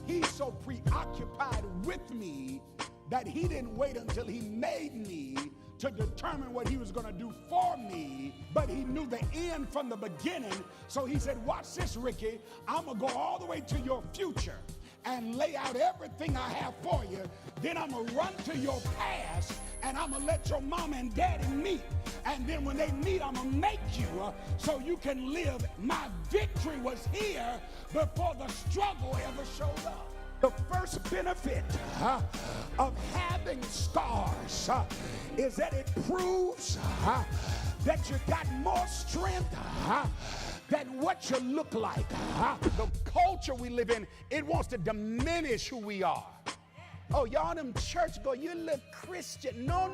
he's so preoccupied with me that he didn't wait until he made me to determine what he was going to do for me, but he knew the end from the beginning. So he said, watch this, Ricky. I'm going to go all the way to your future and lay out everything I have for you. Then I'm going to run to your past, and I'm going to let your mama and daddy meet. And then when they meet, I'm going to make you so you can live. My victory was here before the struggle ever showed up. The first benefit of having scars is that it proves that you got more strength than what you look like. The culture we live in, it wants to diminish who we are. Oh, y'all them church go, you look Christian. No.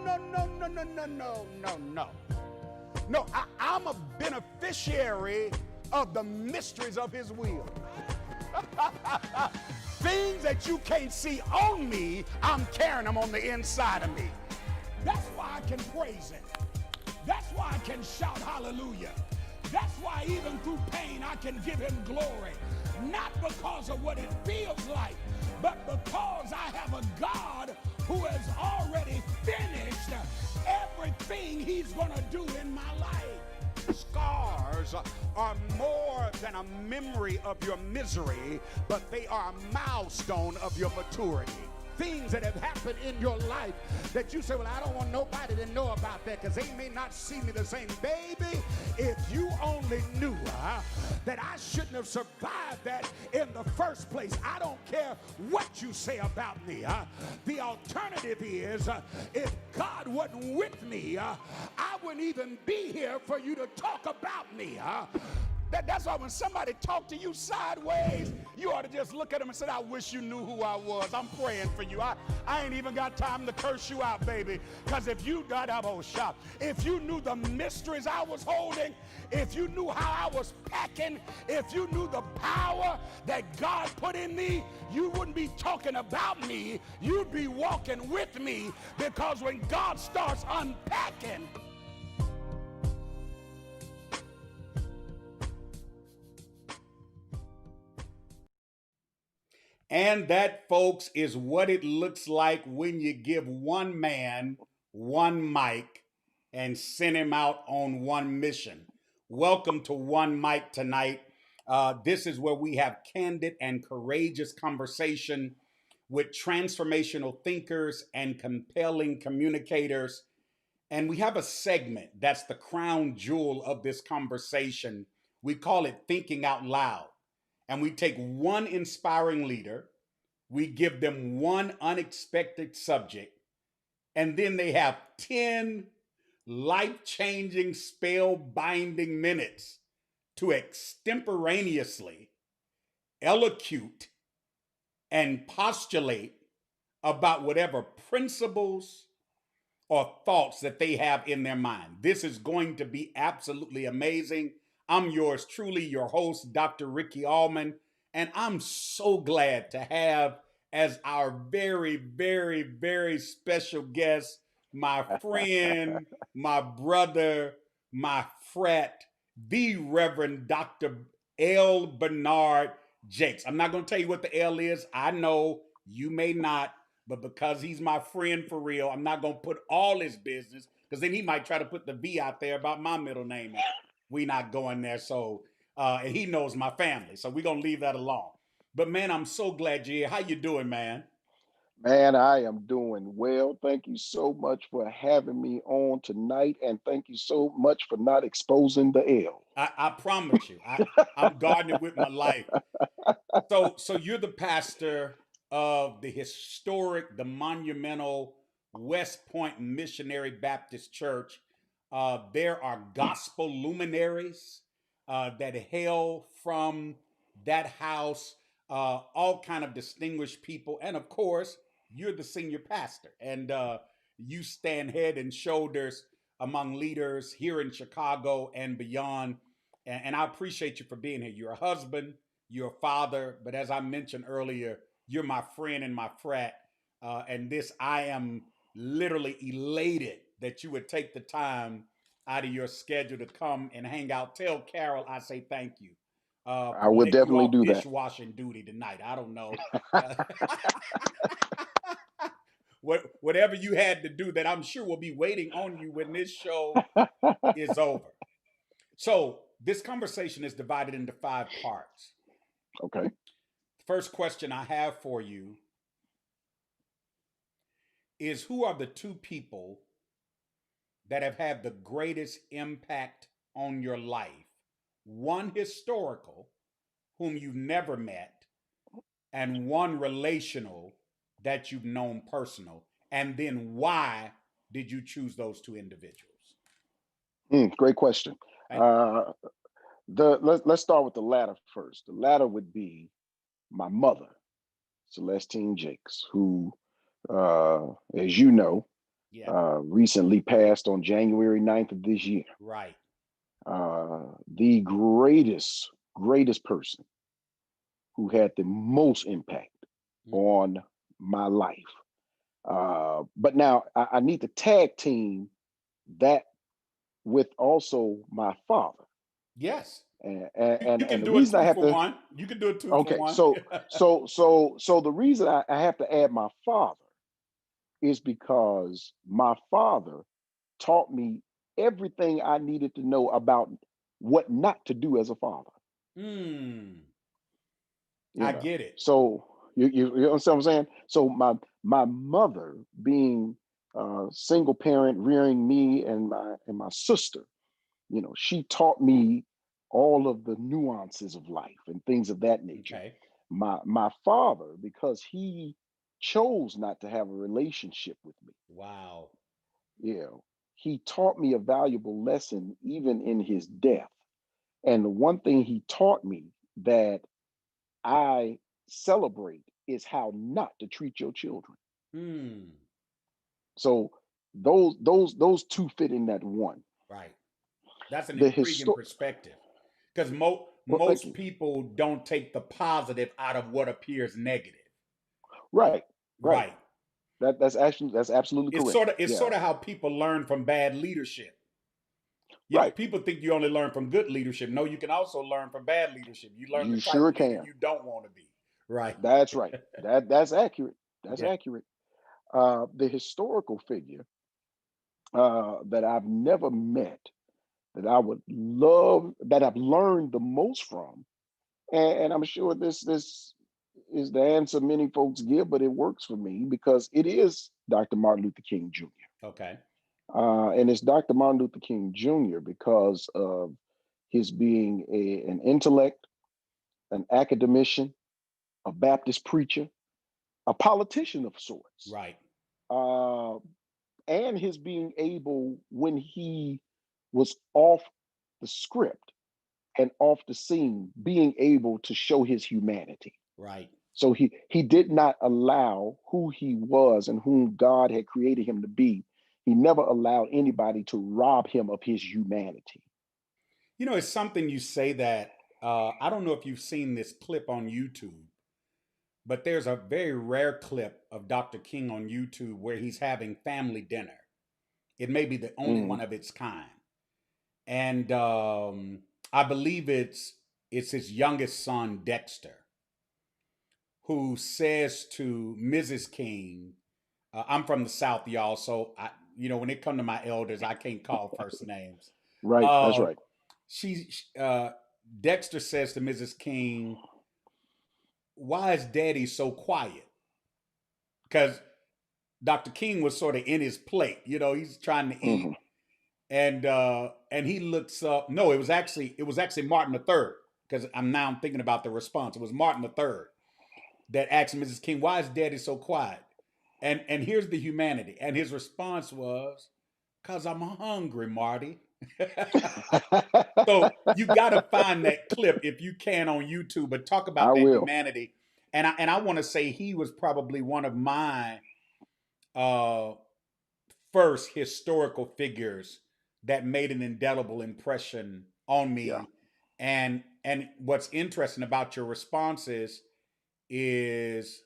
No, I'm a beneficiary of the mysteries of his will. Things that you can't see on me, I'm carrying them on the inside of me. That's why I can praise him. That's why I can shout hallelujah. That's why even through pain I can give him glory. Not because of what it feels like, but because I have a God who has already finished everything he's going to do in my life. Scars are more than a memory of your misery, but they are a milestone of your maturity. Things that have happened in your life that you say, well, I don't want nobody to know about that because they may not see me the same. Baby, if you only knew that I shouldn't have survived that in the first place. I don't care what you say about me. The alternative is if God wasn't with me, I wouldn't even be here for you to talk about me. That's why when somebody talk to you sideways, you ought to just look at them and say, I wish you knew who I was. I'm praying for you. I ain't even got time to curse you out, baby. Because if you got up on shop, if you knew the mysteries I was holding, if you knew how I was packing, if you knew the power that God put in me, you wouldn't be talking about me. You'd be walking with me, because when God starts unpacking, and that, folks, is what it looks like when you give one man one mic and send him out on one mission. Welcome to One Mic tonight. This is where we have candid and courageous conversation with transformational thinkers and compelling communicators. And we have a segment that's the crown jewel of this conversation. We call it Thinking Out Loud. And we take one inspiring leader, we give them one unexpected subject, and then they have 10 life-changing, spell-binding minutes to extemporaneously elocute and postulate about whatever principles or thoughts that they have in their mind. This is going to be absolutely amazing. I'm yours truly, your host, Dr. Ricky Allmon, and I'm so glad to have as our very, very, very special guest, my friend, my brother, my frat, the Reverend Dr. L. Bernard Jakes. I'm not going to tell you what the L is. I know you may not, but because he's my friend for real, I'm not going to put all his business, because then he might try to put the V out there about my middle name. We not going there. So, and he knows my family, so we're going to leave that alone. But man, I'm so glad you're here. How you doing, man? Man, I am doing well. Thank you so much for having me on tonight. And thank you so much for not exposing the L. I promise you, I'm guarding it with my life. So you're the pastor of the historic, the monumental West Point Missionary Baptist Church. There are gospel luminaries that hail from that house, all kind of distinguished people, and of course, you're the senior pastor, and you stand head and shoulders among leaders here in Chicago and beyond. And I appreciate you for being here. You're a husband, you're a father, but as I mentioned earlier, you're my friend and my frat. And this, I am literally elated that you would take the time out of your schedule to come and hang out. Tell Carol I say thank you I from will letting you definitely off do that. dishwashing duty tonight. I don't know. Uh, whatever you had to do that I'm sure will be waiting on you when this show is over. So this conversation is divided into 5 parts. Okay. First question I have for you is, who are the 2 people that have had the greatest impact on your life? One historical, whom you've never met, and one relational that you've known personal. And then why did you choose those 2 individuals? Great question. Thank you. Uh, let's start with the latter first. The latter would be my mother, Celestine Jakes, who, as you know, Yeah, recently passed on January 9th of this year. right. The greatest person who had the most impact Mm, on my life. But now I need to tag team that with also my father. yes. And You and can the do a reason I two have for to one. You can do a two for okay, one. so the reason I have to add my father is because my father taught me everything I needed to know about what not to do as a father. Hmm. You I know, get it. so you understand what I'm saying? So my mother being single parent, rearing me and my sister, she taught me all of the nuances of life and things of that nature. Okay. My father, because he chose not to have a relationship with me, Wow. you know, he taught me a valuable lesson even in his death. And the one thing he taught me that I celebrate is how not to treat your children. Hmm. So those two fit in that one. Right. That's an The intriguing histor perspective because well, thank most you. people don't take the positive out of what appears negative. Right, right. Right. That's absolutely correct. It's Yeah, sort of how people learn from bad leadership. You know, right. people think you only learn from good leadership. No, you can also learn from bad leadership. You learn the You type sure of leader can. you don't want to be. Right. That's right. That's accurate. That's Yeah. accurate. The historical figure that I've never met, that I would love, that I've learned the most from, and I'm sure this is the answer many folks give, but it works for me because it is Dr. Martin Luther King Jr. Okay. And it's Dr. Martin Luther King Jr. because of his being an intellect, an academician, a Baptist preacher, a politician of sorts, Right. uh, and his being able, when he was off the script and off the scene, being able to show his humanity. Right. So he did not allow who he was and whom God had created him to be. He never allowed anybody to rob him of his humanity. You know, it's something you say that I don't know if you've seen this clip on YouTube, but there's a very rare clip of Dr. King on YouTube where he's having family dinner. It may be the only Mm, one of its kind. And I believe it's his youngest son, Dexter, who says to Mrs. King, I'm from the South, y'all, so when it come to my elders, I can't call first names. right, that's Uh, right. she Dexter says to Mrs. King, "Why is Daddy so quiet?" Because Dr. King was sort of in his plate. He's trying to eat, Hmm. and he looks up. No, it was actually Martin the Third. Because I'm thinking about the response. It was Martin the Third that asked Mrs. King, "Why is Daddy so quiet?" And here's the humanity. And his response was, "Cause I'm hungry, Marty." So you got to find that clip if you can on YouTube, but talk I about that will. humanity. And I want to say he was probably one of my uh, first historical figures that made an indelible impression on Yeah. me. And what's interesting about your responses is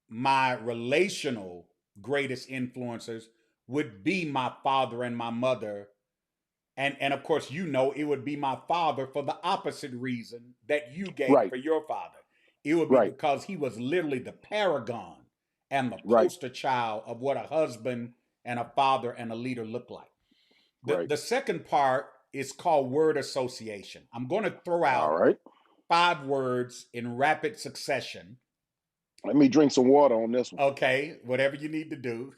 my relational greatest influencers would be my father and my mother, And of course, it would be my father for the opposite reason that you gave Right. for your father. It would be Right. because he was literally the paragon and the Right. poster child of what a husband and a father and a leader look like. The Right. the second part is called word association. I'm going to throw All out right. 5 words in rapid succession. Let me drink some water on this one. Okay, whatever you need to do.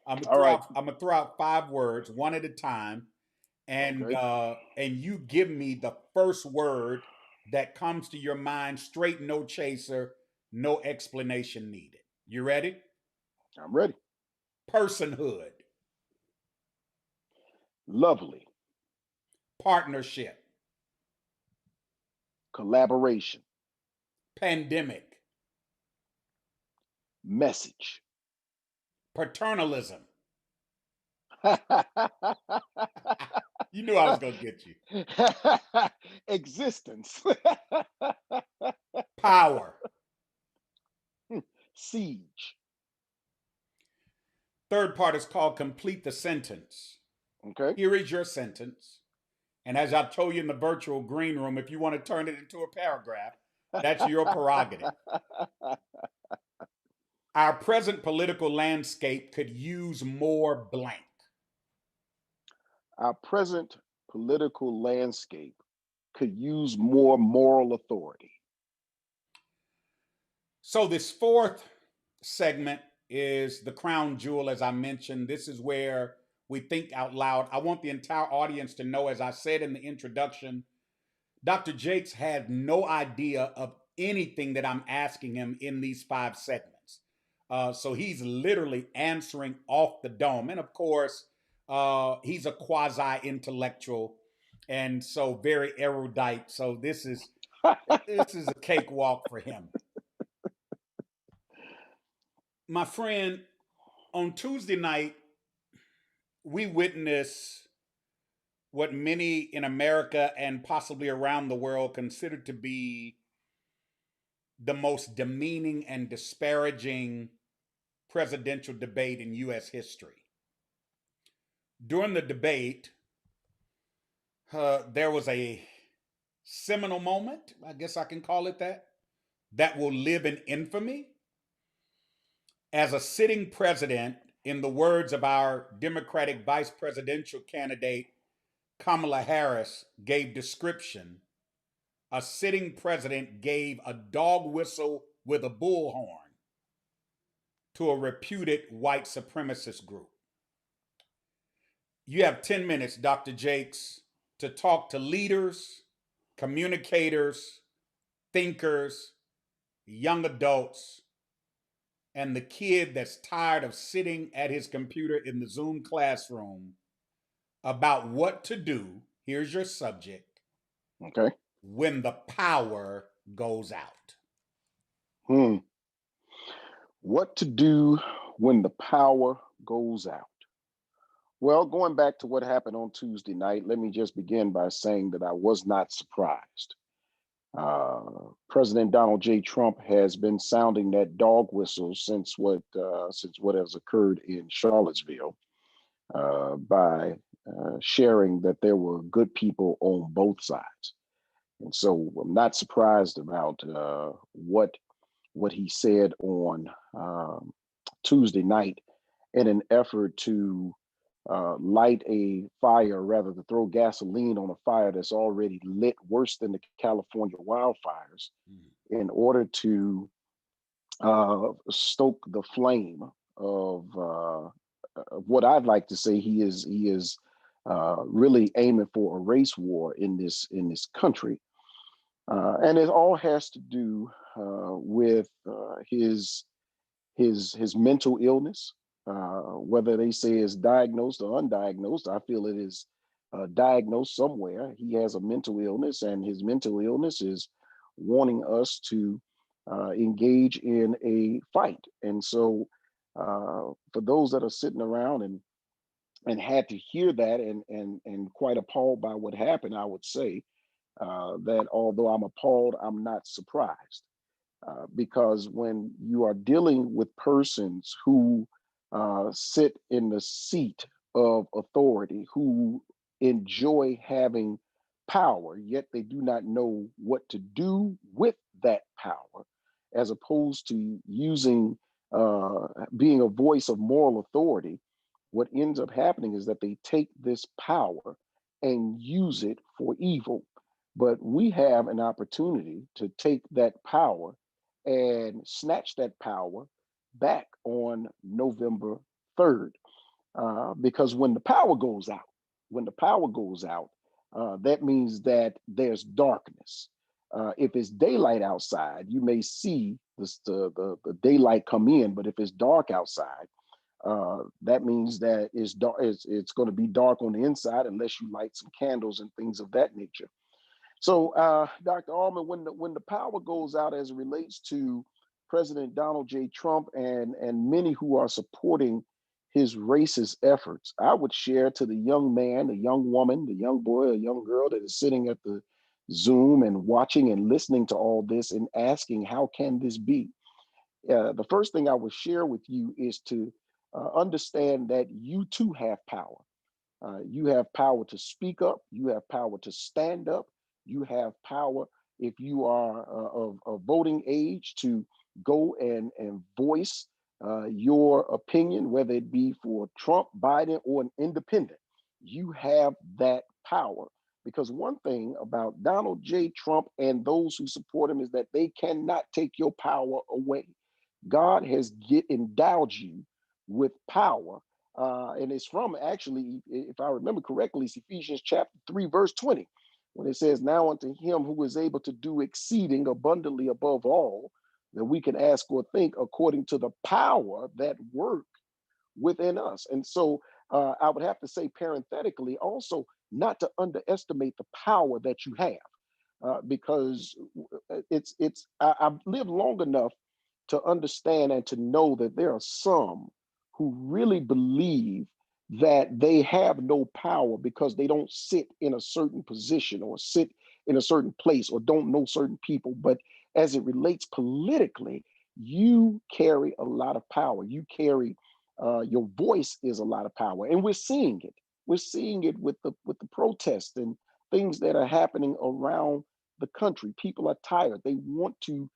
All right. I'm gonna throw out 5 words one at a time, Okay. and you give me the first word that comes to your mind, straight, no chaser, no explanation needed. You ready? I'm ready. Personhood, Lovely. partnership, Collaboration. pandemic, Message. paternalism. You knew I was gonna get you. Existence. Power. Siege. Third part is called complete the sentence. Okay. Here is your sentence. And as I told you in the virtual green room, if you want to turn it into a paragraph, that's your prerogative. Our present political landscape could use more blank. Our present political landscape could use more moral authority. So, this fourth segment is the crown jewel, as I mentioned. This is where we think out loud. I want the entire audience to know, as I said in the introduction, Dr. Jakes had no idea of anything that I'm asking him in these 5 segments. So he's literally answering off the dome. And of course, he's a quasi intellectual and so very erudite. So this is a cakewalk for him. My friend, on Tuesday night, we witnessed what many in America and possibly around the world consider to be the most demeaning and disparaging presidential debate in U.S. history. During the debate, there was a seminal moment, I guess I can call it that will live in infamy as a sitting president, in the words of our Democratic vice presidential candidate, Kamala Harris, gave description. A sitting president gave a dog whistle with a bullhorn to a reputed white supremacist group. You have 10 minutes, Dr. Jakes, to talk to leaders, communicators, thinkers, young adults, and the kid that's tired of sitting at his computer in the Zoom classroom about what to do. Here's your subject: Okay. when the power goes out. Hmm. What to do when the power goes out? Well, going back to what happened on Tuesday night, let me just begin by saying that I was not surprised. President Donald J. Trump has been sounding that dog whistle since what has occurred in Charlottesville by sharing that there were good people on both sides, and so I'm not surprised about what he said on Tuesday night in an effort to light a fire, rather to throw gasoline on a fire that's already lit worse than the California wildfires, in order to stoke the flame of what I'd like to say he is really aiming for a race war in this country, and it all has to do with his mental illness, whether they say it's diagnosed or undiagnosed. I feel it is diagnosed somewhere. He has a mental illness, and his mental illness is wanting us to engage in a fight. And so, for those that are sitting around and had to hear that and quite appalled by what happened, I would say that although I'm appalled, I'm not surprised, because when you are dealing with persons who sit in the seat of authority who enjoy having power, yet they do not know what to do with that power, as opposed to using, being a voice of moral authority. What ends up happening is that they take this power and use it for evil. But we have an opportunity to take that power and snatch that power back on November 3rd. Because when the power goes out, that means that there's darkness. If it's daylight outside, you may see the daylight come in, but if it's dark outside, that means that it's dark. It's going to be dark on the inside unless you light some candles and things of that nature. So, Dr. Allman, when the power goes out as it relates to President Donald J. Trump and many who are supporting his racist efforts, I would share to the young man, the young woman, the young boy, or young girl that is sitting at the Zoom and watching and listening to all this and asking, how can this be? The first thing I would share with you is to understand that you too have power. You have power to speak up. You have power to stand up. You have power, if you are of voting age, to go and voice your opinion, whether it be for Trump, Biden, or an independent. You have that power. Because one thing about Donald J. Trump and those who support him is that they cannot take your power away. God has endowed you with power, and it's from, actually, if I remember correctly, it's Ephesians chapter 3, verse 20, when it says, "Now unto him who is able to do exceeding abundantly above all that we can ask or think, according to the power that work within us." And so, I would have to say parenthetically also, not to underestimate the power that you have, because I've lived long enough to understand and to know that there are some who really believe that they have no power because they don't sit in a certain position or sit in a certain place or don't know certain people. But as it relates politically, you carry a lot of power. You carry, your voice is a lot of power, and we're seeing it. We're seeing it with the protests and things that are happening around the country. People are tired. They want to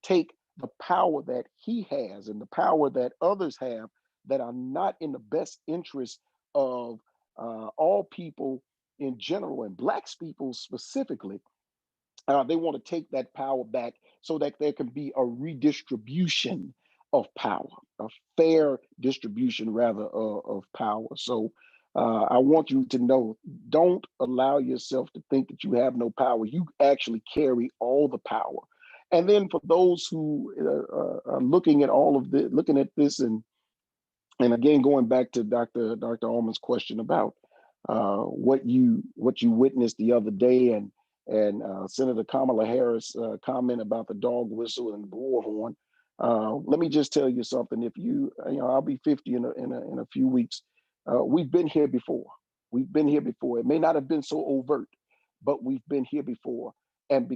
take the power that he has and the power that others have that are not in the best interest of all people in general and Blacks people specifically. They want to take that power back so that there can be a redistribution of power, a fair distribution rather of power. So I want you to know, don't allow yourself to think that you have no power. You actually carry all the power. And then for those who are looking at all of this, looking at this, and again, going back to Dr. Allman's question about what you witnessed the other day, and Senator Kamala Harris' comment about the dog whistle and the war horn. Let me just tell you something. If I'll be 50 in a few weeks. We've been here before. We've been here before. It may not have been so overt, but we've been here before. And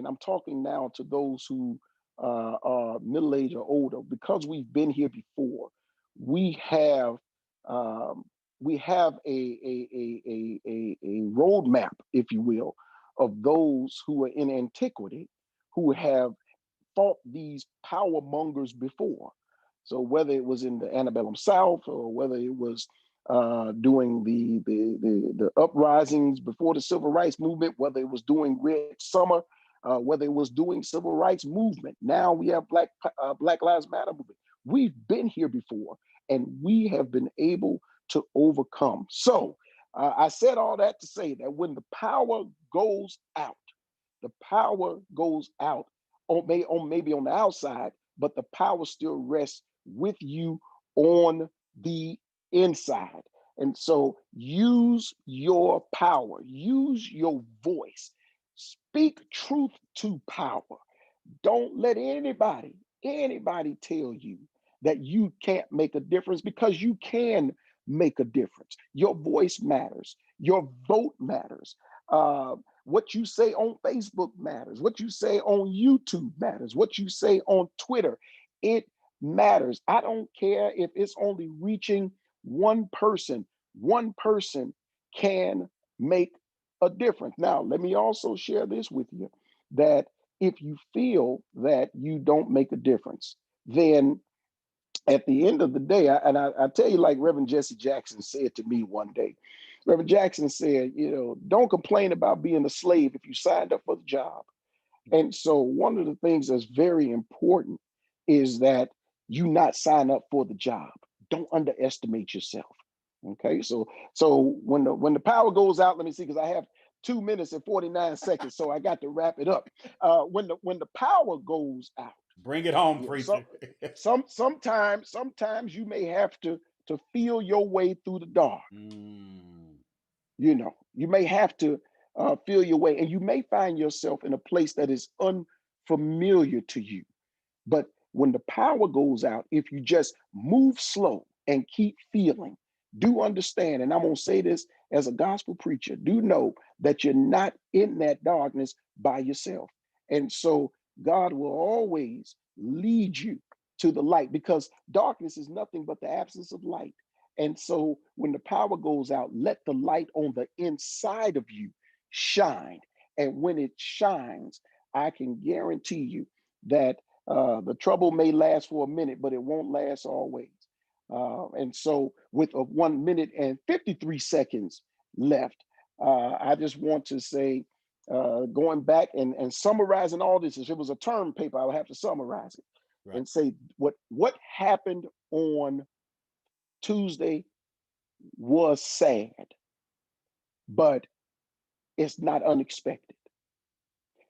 I'm talking now to those who are middle age or older, because we've been here before. We have um, we have a roadmap, if you will, of those who are in antiquity who have fought these power mongers before. So whether it was in the antebellum South or whether it was doing the uprisings before the civil rights movement, whether it was doing Red Summer, whether it was doing civil rights movement. Now we have Black Lives Matter movement. We've been here before, and we have been able to overcome. So I said all that to say that when the power goes out, the power goes out maybe on the outside, but the power still rests with you on the inside. And so use your power, use your voice, speak truth to power. Don't let anybody tell you that you can't make a difference, because you can make a difference. Your voice matters. Your vote matters. What you say on Facebook matters. What you say on YouTube matters. What you say on Twitter, it matters. I don't care if it's only reaching one person can make a difference. Now, let me also share this with you, that if you feel that you don't make a difference, then at the end of the day, I tell you, like Reverend Jesse Jackson said to me one day. Reverend Jackson said, don't complain about being a slave if you signed up for the job. And so one of the things that's very important is that you not sign up for the job. Don't underestimate yourself. Okay. So when the power goes out, let me see, because I have 2 minutes and 49 seconds. So I got to wrap it up. When the power goes out, Bring it home, yeah, preacher. sometimes you may have to feel your way through the dark. Mm, You may have to feel your way, and you may find yourself in a place that is unfamiliar to you. But when the power goes out, if you just move slow and keep feeling, do understand, and I'm going to say this as a gospel preacher, do know that you're not in that darkness by yourself. And so God will always lead you to the light, because darkness is nothing but the absence of light. And so when the power goes out, let the light on the inside of you shine. And when it shines, I can guarantee you that the trouble may last for a minute, but it won't last always. And so, with a 1 minute and 53 seconds left, I just want to say, going back and summarizing all this, if it was a term paper, I would have to summarize it right. and say what happened on Tuesday was sad, but it's not unexpected.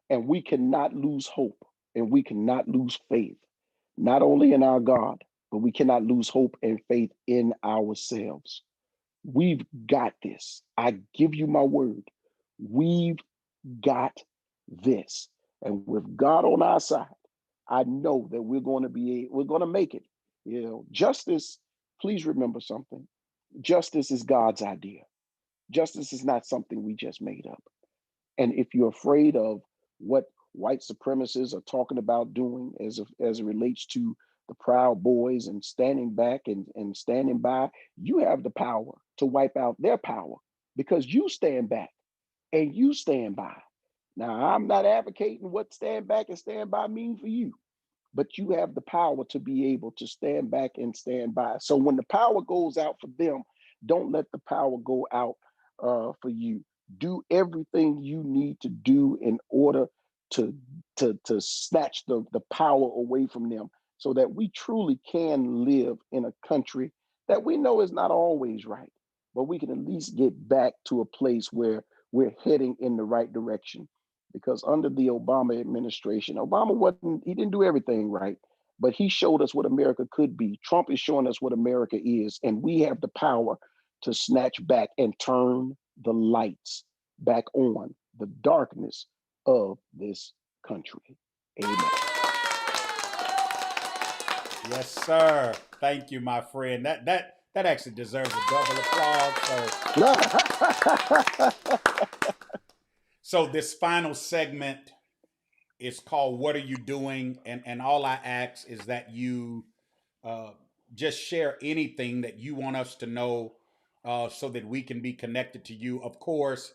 And we cannot lose hope, and we cannot lose faith, not only in our God, but we cannot lose hope and faith in ourselves. We've got this. I give you my word. We've got this. And with God on our side, I know that we're going to make it. Justice, please remember something. Justice is God's idea. Justice is not something we just made up. And if you're afraid of what white supremacists are talking about doing as it relates to the Proud Boys and standing back and standing by, you have the power to wipe out their power, because you stand back and you stand by. Now, I'm not advocating what stand back and stand by mean for you, but you have the power to be able to stand back and stand by. So when the power goes out for them, don't let the power go out for you. Do everything you need to do in order to to snatch the power away from them, so that we truly can live in a country that we know is not always right, but we can at least get back to a place where we're heading in the right direction. Because under the Obama administration, he didn't do everything right, but he showed us what America could be. Trump is showing us what America is, and we have the power to snatch back and turn the lights back on the darkness of this country. Amen. Yes, sir. Thank you, my friend. That actually deserves a double applause. So this final segment is called "What Are You Doing?" and all I ask is that you uh, just share anything that you want us to know, so that we can be connected to you. Of course,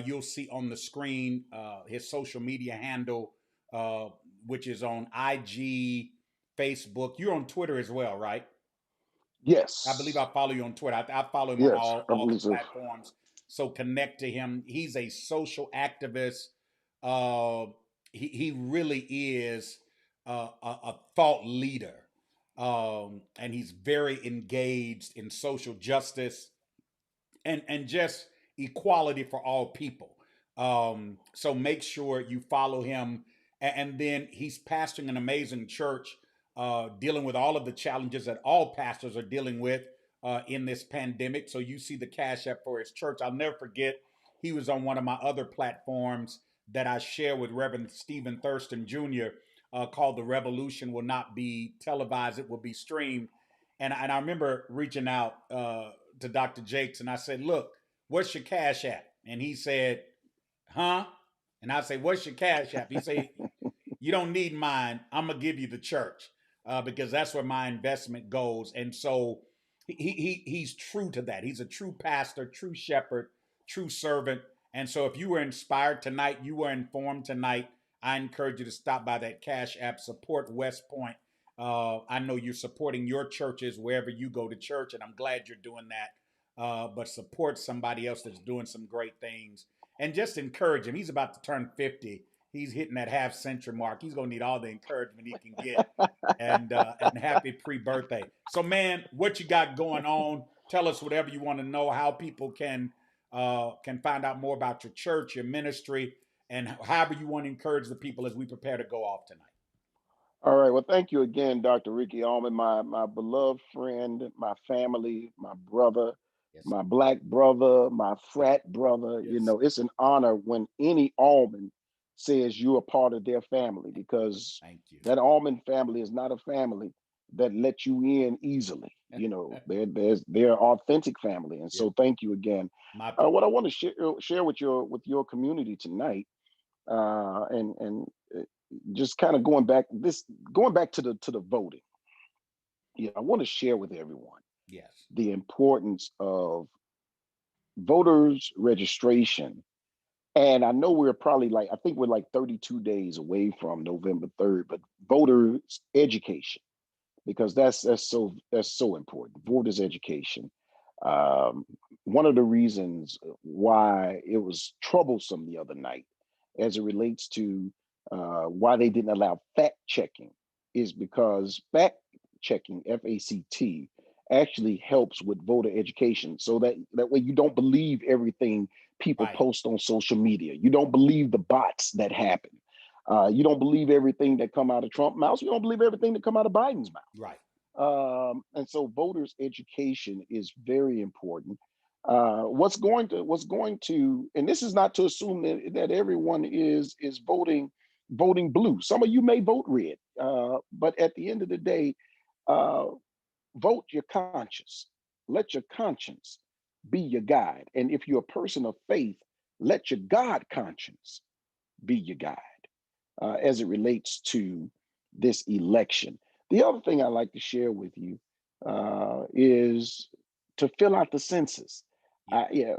you'll see on the screen his social media handle, uh, which is on IG, Facebook. You're on Twitter as well, right? I believe I Yes. follow you on Twitter. I follow him on Yes, all I the believe so. platforms. So connect to him. He's a social activist. Uh, he really is a thought leader, and he's very engaged in social justice and just equality for all people. So make sure you follow him, and then he's pastoring an amazing church, dealing with all of the challenges that all pastors are dealing with in this pandemic. So you see the cash app for his church. I'll never forget. He was on one of my other platforms that I share with Reverend Stephen Thurston Jr. Called "The Revolution Will Not Be Televised; It Will Be Streamed." And I remember reaching out to Dr. Jakes, and I said, "Look, what's your cash app?" And he said, "Huh?" And I say, "What's your cash app?" He said, "You don't need mine. I'm gonna give you the church, because that's where my investment goes." And so he's true to that. He's a true pastor, true shepherd, true servant. And so if you were inspired tonight, you were informed tonight, I encourage you to stop by that Cash App, support West Point. I know you're supporting your churches wherever you go to church, and I'm glad you're doing that. But support somebody else that's doing some great things, and just encourage him. He's about to turn 50. He's hitting that half century mark. He's going to need all the encouragement he can get. And happy pre-birthday. So, man, what you got going on? Tell us whatever you want to know. How people can find out more about your church, your ministry, and however you want to encourage the people as we prepare to go off tonight. All right. Well, thank you again, Dr. Ricky Allman, my beloved friend, my family, my brother, Yes, sir. my black brother, my frat brother. You Yes, sir. know, it's an honor when any Allman says you're a part of their family, because Thank you. that Allman family is not a family that lets you in easily. You know, they're authentic family, and Yeah, so thank you again. my pleasure. What I want to share with your community tonight, and just kind of going back to the voting. Yeah, I want to share with everyone Yes. the importance of voters registration. And I know we're probably like, I think we're like 32 days away from November 3rd, but voters education, because that's so important. Voters education. Um, One of the reasons why it was troublesome the other night, as it relates to why they didn't allow fact checking, is because fact checking, FACT, actually helps with voter education, so that way you don't believe everything people Right. post on social media. You don't believe the bots that happen. You don't believe everything that come out of Trump's mouth. You don't believe everything that come out of Biden's mouth. Right. And so voters education is very important. What's going to, and this is not to assume that everyone is voting blue. Some of you may vote red, but at the end of the day, uh, vote your conscience. Let your conscience be your guide. And if you're a person of faith, let your God conscience be your guide, as it relates to this election. The other thing I like to share with you is to fill out the census. Yeah.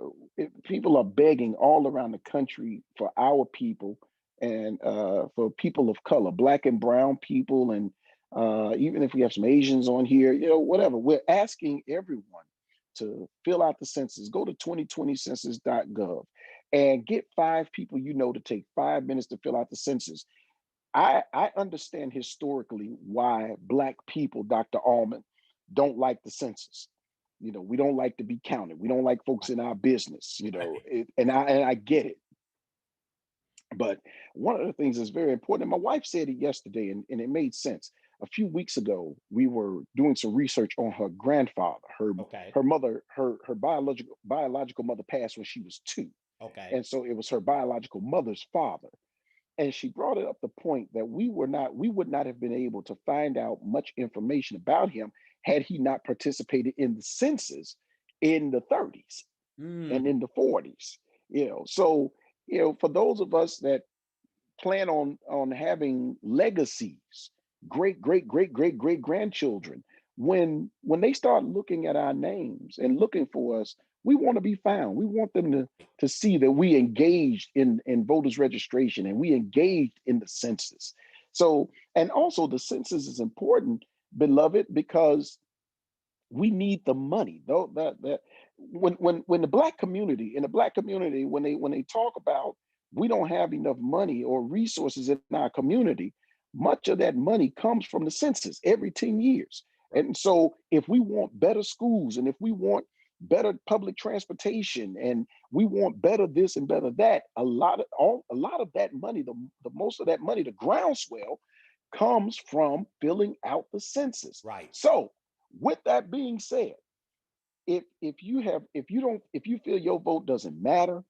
People are begging all around the country for our people, and for people of color, black and brown people, and even if we have some Asians on here, whatever. We're asking everyone to fill out the census. Go to 2020census.gov and get 5 people to take 5 minutes to fill out the census. I understand historically why Black people, Dr. Allman, don't like the census. We don't like to be counted. We don't like folks Right. in our business. Right. And I get it. But one of the things that's very important, and my wife said it yesterday, and it made sense. A few weeks ago, we were doing some research on her grandfather. Her Okay. her mother, her biological mother passed when she was 2, Okay. and so it was her biological mother's father. And she brought it up the point that we would not have been able to find out much information about him had he not participated in the census in the 30s and Mm. in the 40s. So for those of us that plan on having legacies, great grandchildren, when they start looking at our names and looking for us, we want to be found. We want them to see that we engaged in voters registration, and we engaged in the census. So, and also the census is important, beloved, because we need the money. Though that when the black community, in the black community, when they talk about we don't have enough money or resources in our community, much of that money comes from the census every 10 years. Right. And so if we want better schools, and if we want better public transportation, and we want better this and better that, a lot of that money, the most of that money, the groundswell, comes from filling out the census. Right. So with that being said, if you feel your vote doesn't matter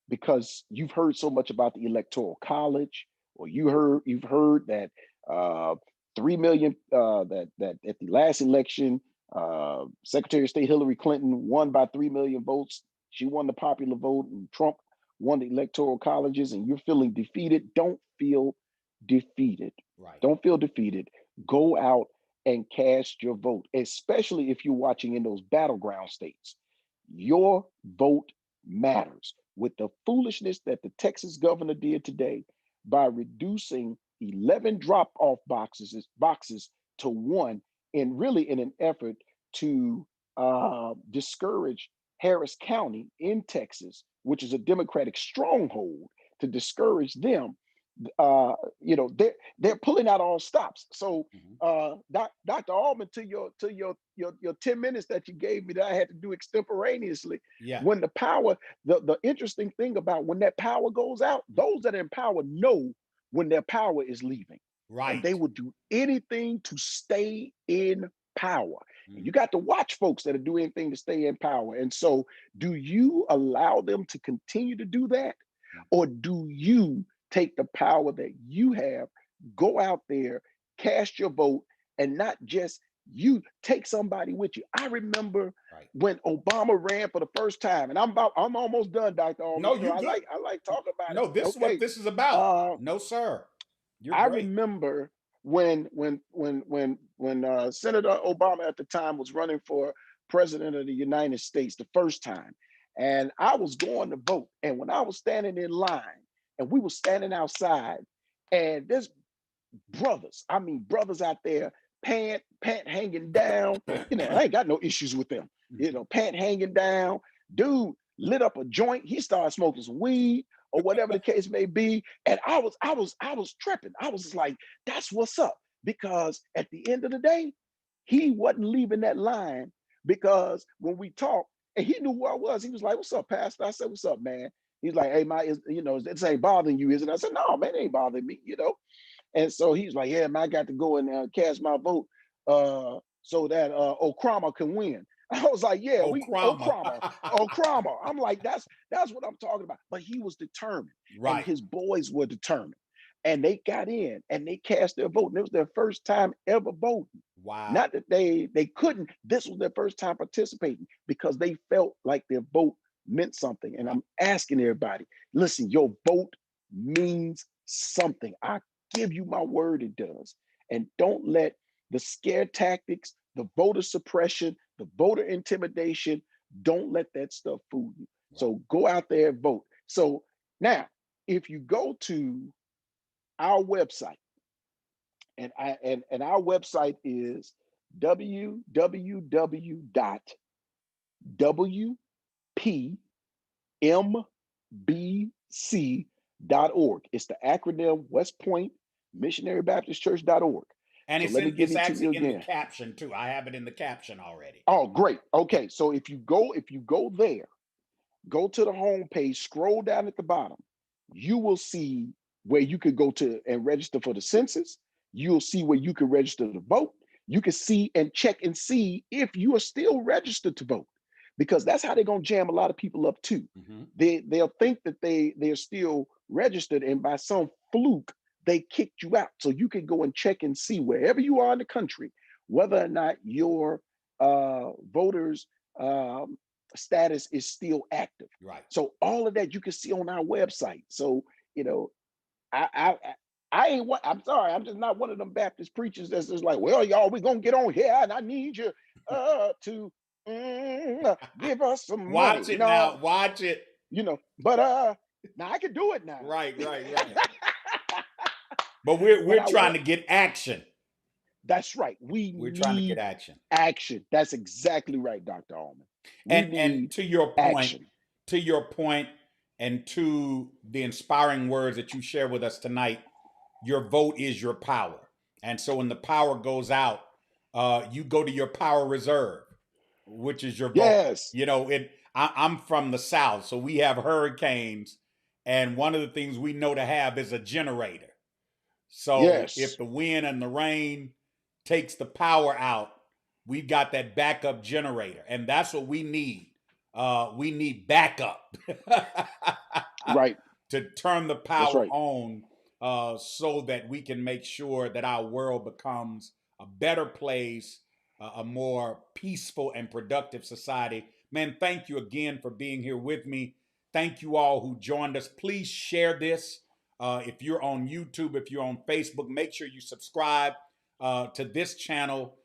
because you've heard so much about the electoral college, or you've heard that 3 million, that at the last election, Secretary of State Hillary Clinton won by 3 million votes. She won the popular vote, and Trump won the electoral colleges, and you're feeling defeated. Don't feel defeated. Right. Don't feel defeated. Go out and cast your vote, especially if you're watching in those battleground states. Your vote matters. With the foolishness that the Texas governor did today by reducing 11 drop-off boxes to one, in really in an effort to discourage Harris County in Texas, which is a Democratic stronghold, to discourage them. They're pulling out all stops. So, Mhm. Dr. Allman, to your 10 minutes that you gave me that I had to do extemporaneously, Yeah. when the power, the interesting thing about when that power goes out, those that are in power know when their power is leaving, and they Right. will do anything to stay in power. And you Mhm. got to watch folks that are doing anything to stay in power. And so, do you allow them to continue to do that, or do you take the power that you have, go out there, cast your vote, and not just you, take somebody with you. I remember Right. when Obama ran for the first time, and I'm almost done, Dr. Allman. No, You know, you good. I like talking about it. No, this is what Okay. this is about. Uh No, sir. You're I great. remember when Senator Obama at the time was running for president of the United States the first time, and I was going to vote. And when I was standing in line, and we were standing outside, and there's brothers, I mean brothers out there, pant hanging down. You know, I ain't got no issues with them. You Mhm. know, pant hanging down. Dude lit up a joint. He started smoking some weed or whatever the case may be. And I was tripping. I was just like, that's what's up. Because at the end of the day, he wasn't leaving that line, because when we talked, and he knew who I was, he was like, "What's up, Pastor?" I said, "What's up, man?" He's like, "Hey, this ain't bothering you, is it?" I said, "No, man, it ain't bothering me, you know." And so he's like, "Yeah, man, I got to go and cast my vote so that Okrama can win." I was like, "Yeah, Oh, we Krama. Okrama." I'm like, "That's what I'm talking about." But he was determined, and Right. his boys were determined, and they got in and they cast their vote. And it was their first time ever voting. Wow. Not that they couldn't. This was their first time participating because they felt like their vote meant something. And I'm asking everybody, listen, your vote means something. I give you my word, it does. And don't let the scare tactics, the voter suppression, the voter intimidation, don't let that stuff fool you. Right. So go out there and vote. So now, if you go to our website, and our website is www.wpmbc.org. It's the acronym West Point Missionary Baptist Church.org. And So let me give it's it to actually you in the again. caption too. I have it in the caption already. Oh, great. Okay. So if you go there, go to the home page, scroll down at the bottom, you will see where you could go to and register for the census. You'll see where you can register to vote. You can see and check and see if you are still registered to vote, because that's how they're going to jam a lot of people up too. Hmm. They'll think that they're still registered, and by some fluke they kicked you out. So you can go and check and see wherever you are in the country whether or not your voters status is still active. Right. So all of that you can see on our website. So you know, I I I ain't what I'm sorry, I'm just not one of them Baptist preachers that's just like, well, y'all, we're gonna get on here and I need you to give us some money. Watch it No, now. Watch it. but now I can do it now. Right. Right. Right. But we're But we're I trying want to get action. That's right. We We're trying to get need action. action. That's exactly right, Dr. Allman. We And need action. to your point, and to the inspiring words that you share with us tonight, your vote is your power. And so when the power goes out, you go to your power reserve, which is your vote. Yes. You know, I'm from the South, so we have hurricanes, and one of the things we know to have is a generator. So if Yes. the wind and the rain takes the power out, we've got that backup generator, and that's what we need. We need backup Right. to turn the That's power right. on, so that we can make sure that our world becomes a better place, a more peaceful and productive society. Man, thank you again for being here with me. Thank you all who joined us. Please share this. If you're on YouTube, if you're on Facebook, make sure you subscribe. to this channel,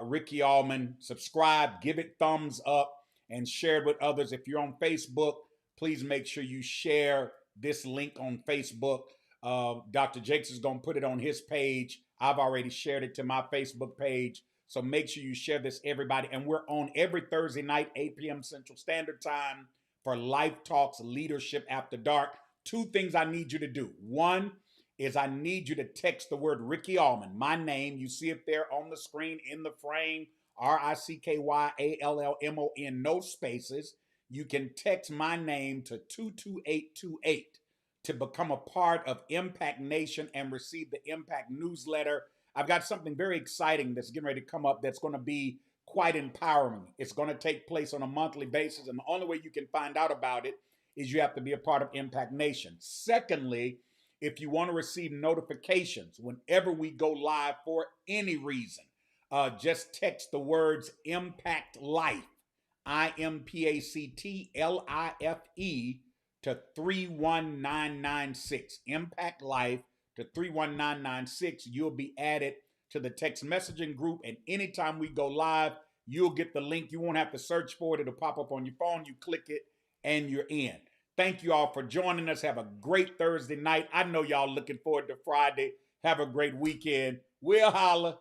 Ricky Allman. Subscribe, give it thumbs up, and share it with others. If you're on Facebook, please make sure you share this link on Facebook. Dr. Jakes is going to put it on his page. I've already shared it to my Facebook page. So make sure you share this, everybody. And we're on every Thursday night, 8 p.m. Central Standard Time for Life Talks Leadership After Dark. Two things I need you to do. One is I need you to text the word Ricky Allman, my name. You see it there on the screen in the frame, RICKYALLMON, no spaces. You can text my name to 22828 to become a part of Impact Nation and receive the Impact newsletter. I've got something very exciting that's getting ready to come up that's going to be quite empowering. It's going to take place on a monthly basis, and the only way you can find out about it is you have to be a part of Impact Nation. Secondly, if you want to receive notifications whenever we go live for any reason, just text the words Impact Life, IMPACTLIFE, to 31996. Impact Life to 31996. You'll be added to the text messaging group, and anytime we go live, you'll get the link. You won't have to search for it. It'll pop up on your phone. You click it, and you're in. Thank you all for joining us. Have a great Thursday night. I know y'all looking forward to Friday. Have a great weekend. We'll holla.